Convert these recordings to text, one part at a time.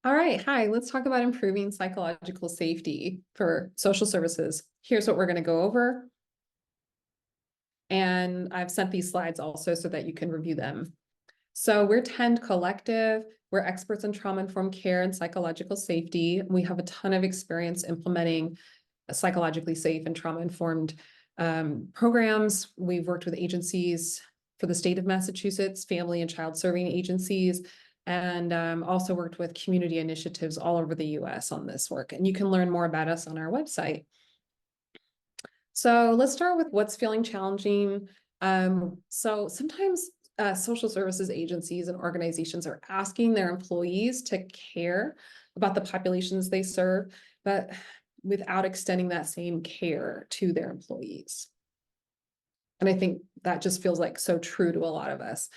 All right, hi, let's talk about improving psychological safety for social services. Here's what we're going to go over. And I've sent these slides also so that you can review them. So we're Tend Collective. We're experts in trauma-informed care and psychological safety. We have a ton of experience implementing psychologically safe and trauma-informed programs. We've worked with agencies for the state of Massachusetts, family and child serving agencies, and also worked with community initiatives all over the US on this work. And you can learn more about us on our website. So let's start with what's feeling challenging. So sometimes social services agencies and organizations are asking their employees to care about the populations they serve, but without extending that same care to their employees. And I think that just feels like so true to a lot of us.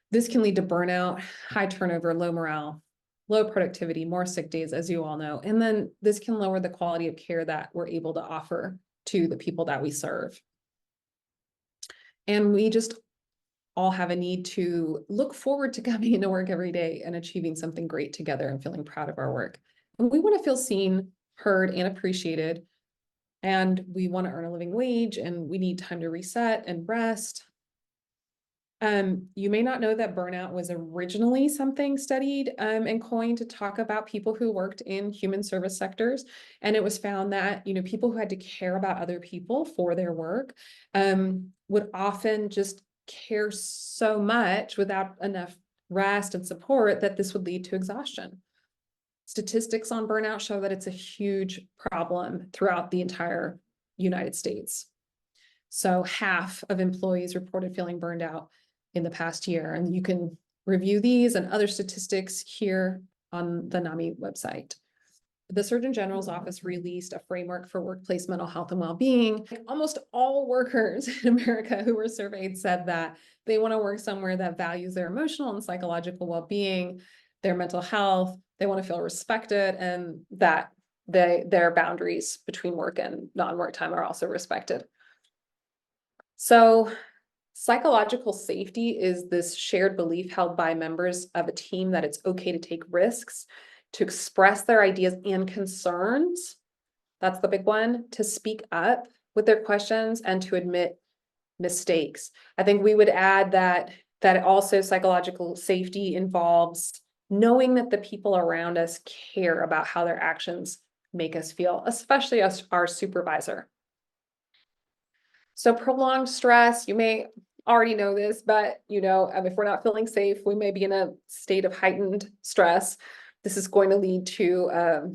This can lead to burnout, high turnover, low morale, low productivity, more sick days, as you all know. And then this can lower the quality of care that we're able to offer to the people that we serve. And we just all have a need to look forward to coming into work every day and achieving something great together and feeling proud of our work. And we want to feel seen, heard, and appreciated. And we want to earn a living wage, and we need time to reset and rest. You may not know that burnout was originally something studied and coined to talk about people who worked in human service sectors. And it was found that, people who had to care about other people for their work would often just care so much without enough rest and support that this would lead to exhaustion. Statistics on burnout show that it's a huge problem throughout the entire United States. So half of employees reported feeling burned out in the past year. And you can review these and other statistics here on the NAMI website. The Surgeon General's office released a framework for workplace mental health and well-being. Almost all workers in America who were surveyed said that they want to work somewhere that values their emotional and psychological well-being, their mental health. They want to feel respected, and that their boundaries between work and non-work time are also respected. So psychological safety is this shared belief held by members of a team that it's okay to take risks, to express their ideas and concerns. That's the big one, to speak up with their questions and to admit mistakes. I think we would add that also psychological safety involves knowing that the people around us care about how their actions make us feel, especially us, our supervisor. So prolonged stress, you may already know this, but if we're not feeling safe, we may be in a state of heightened stress. This is going to lead to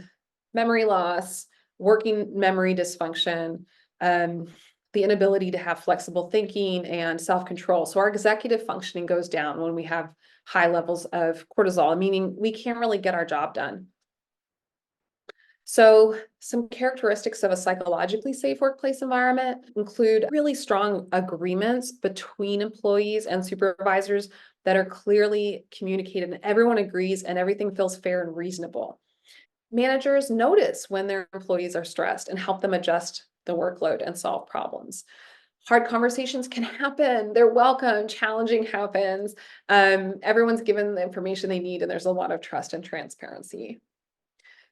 memory loss, working memory dysfunction, the inability to have flexible thinking and self-control. So our executive functioning goes down when we have high levels of cortisol, meaning we can't really get our job done. So some characteristics of a psychologically safe workplace environment include really strong agreements between employees and supervisors that are clearly communicated and everyone agrees and everything feels fair and reasonable. Managers notice when their employees are stressed and help them adjust the workload and solve problems. Hard conversations can happen. They're welcome. Challenging happens. Everyone's given the information they need, and there's a lot of trust and transparency.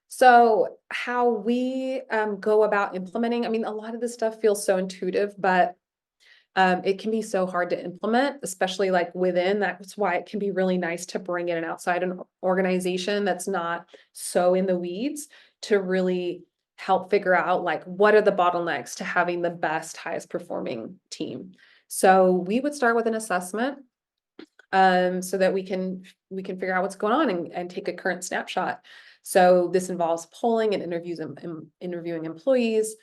So how we go about implementing, a lot of this stuff feels so intuitive, but it can be so hard to implement, especially like within. That's why it can be really nice to bring in an outside organization that's not so in the weeds to really help figure out like what are the bottlenecks to having the best, highest performing team. So we would start with an assessment so that we can figure out what's going on and take a current snapshot. So this involves polling and interviewing employees,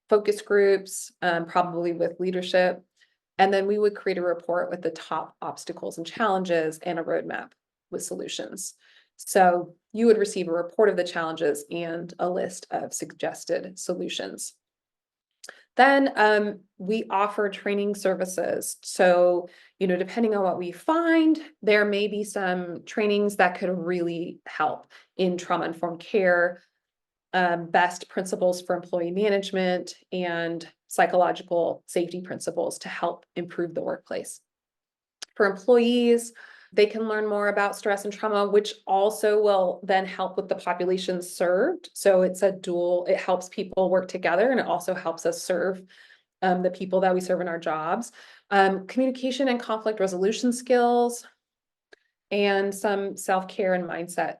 focus groups, probably with leadership. And then we would create a report with the top obstacles and challenges and a roadmap with solutions. So you would receive a report of the challenges and a list of suggested solutions. Then we offer training services. So, depending on what we find, there may be some trainings that could really help in trauma-informed care, best principles for employee management, and psychological safety principles to help improve the workplace. For employees, They can learn more about stress and trauma, which also will then help with the population served. So it's a dual, it helps people work together and it also helps us serve the people that we serve in our jobs. Communication and conflict resolution skills, and some self-care and mindset.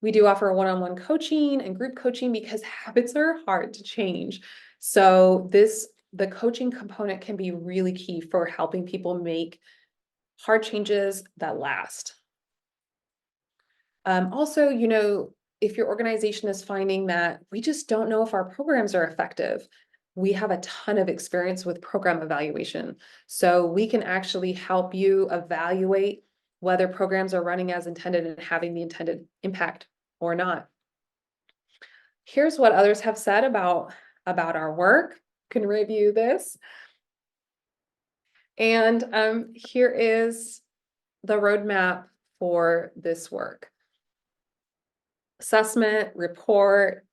We do offer one-on-one coaching and group coaching because habits are hard to change. So the coaching component can be really key for helping people make hard changes that last. Also, if your organization is finding that we just don't know if our programs are effective, we have a ton of experience with program evaluation. So we can actually help you evaluate whether programs are running as intended and having the intended impact or not. Here's what others have said about our work. You can review this. And here is the roadmap for this work. Assessment, report,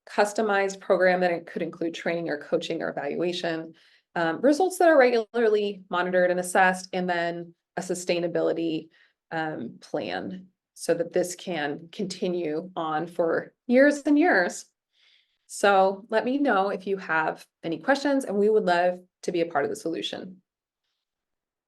customized program that it could include training or coaching or evaluation, results that are regularly monitored and assessed, and then a sustainability plan so that this can continue on for years and years. So let me know if you have any questions, and we would love to be a part of the solution.